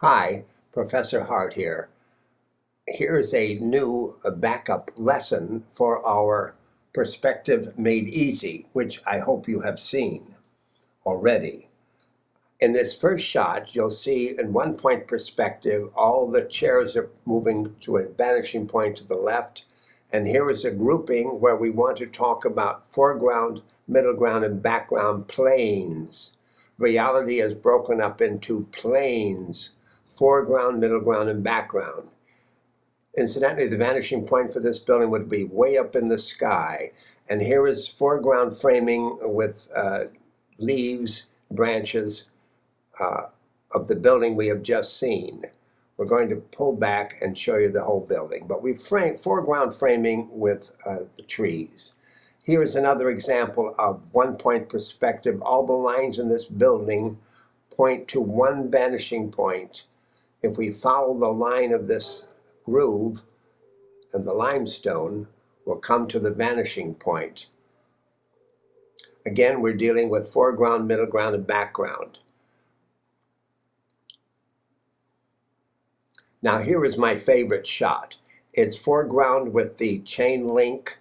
Hi, Professor Hart here. Here's a new backup lesson for our Perspective Made Easy, which I hope you have seen already. In this first shot, you'll see in 1-point perspective, all the chairs are moving to a vanishing point to the left. And here is a grouping where we want to talk about foreground, middle ground, and background planes. Reality is broken up into planes: foreground, middle ground, and background. Incidentally, the vanishing point for this building would be way up in the sky. And here is foreground framing with leaves, branches of the building we have just seen. We're going to pull back and show you the whole building. But we frame foreground framing with the trees. Here is another example of 1-point perspective. All the lines in this building point to one vanishing point. If we follow the line of this groove and the limestone, we'll come to the vanishing point. Again, we're dealing with foreground, middle ground, and background. Now here is my favorite shot. It's foreground with the chain link,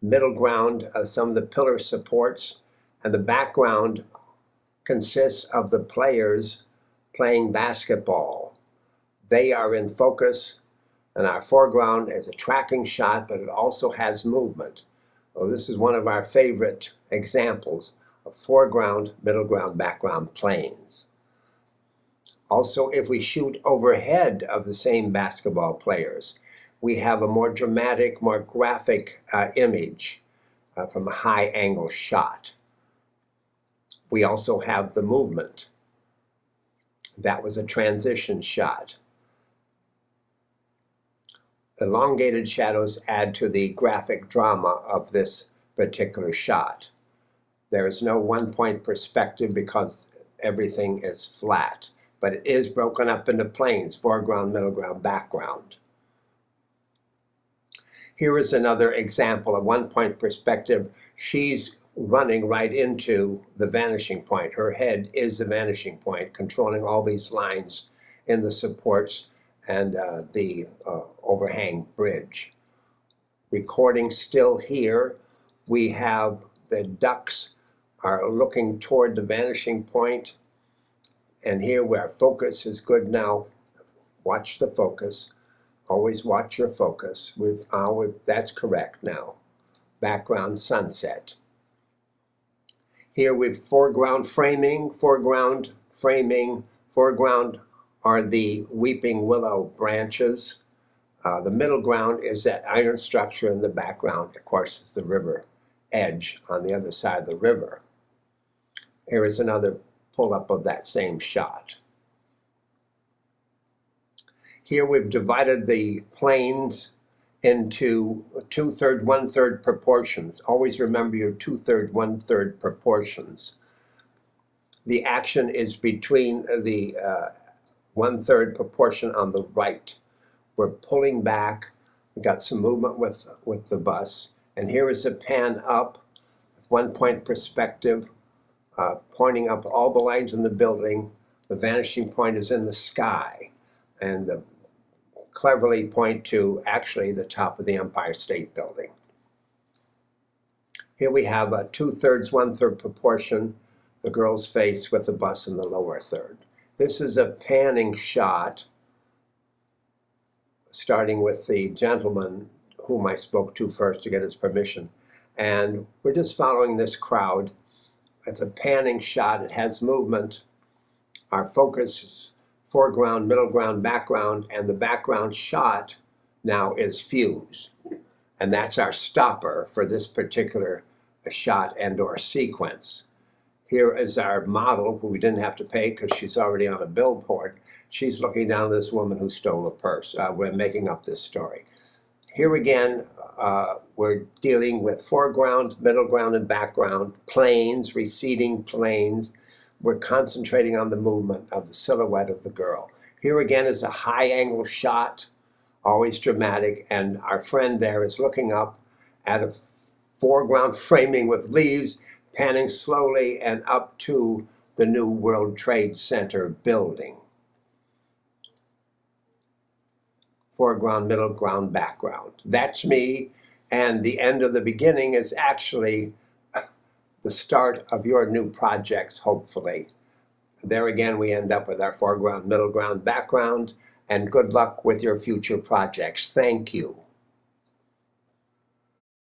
middle ground, some of the pillar supports, and the background consists of the players playing basketball. They are in focus, and our foreground is a tracking shot, but it also has movement. Well, this is one of our favorite examples of foreground, middle ground, background planes. Also, if we shoot overhead of the same basketball players, we have a more dramatic, more graphic image from a high angle shot. We also have the movement. That was a transition shot. Elongated shadows add to the graphic drama of this particular shot. There is no 1-point perspective because everything is flat, but it is broken up into planes: foreground, middle ground, background. Here is another example of 1-point perspective. She's running right into the vanishing point. Her head is the vanishing point, controlling all these lines in the supports and the overhang bridge. Recording still here. We have the ducks are looking toward the vanishing point. And here where focus is good now, watch the focus. Always watch your focus. That's correct now. Background sunset. Here we've foreground framing, foreground framing. Foreground are the weeping willow branches. The middle ground is that iron structure, in the background, of course, is the river edge on the other side of the river. Here is another pull-up of that same shot. Here we've divided the planes into 2/3, 1/3 proportions. Always remember your 2/3, 1/3 proportions. The action is between the 1/3 proportion on the right. We're pulling back. We got some movement with the bus. And here is a pan up with 1-point perspective, pointing up all the lines in the building. The vanishing point is in the sky, and the cleverly point to actually the top of the Empire State Building. Here we have a 2/3, 1/3 proportion, the girl's face with the bus in the lower third. This is a panning shot, starting with the gentleman whom I spoke to first to get his permission. And we're just following this crowd. It's a panning shot. It has movement. Our focus is foreground, middle ground, background, and the background shot now is fuse. And that's our stopper for this particular shot and or sequence. Here is our model, who we didn't have to pay because she's already on a billboard. She's looking down at this woman who stole a purse. We're making up this story. Here again, we're dealing with foreground, middle ground, and background, planes, receding planes. We're concentrating on the movement of the silhouette of the girl. Here again is a high angle shot, always dramatic, and our friend there is looking up at a foreground framing with leaves, panning slowly and up to the new World Trade Center building. foreground, middle ground, background. That's me, and the end of the beginning is actually the start of your new projects, hopefully. There again, we end up with our foreground, middle ground, background, and good luck with your future projects. Thank you.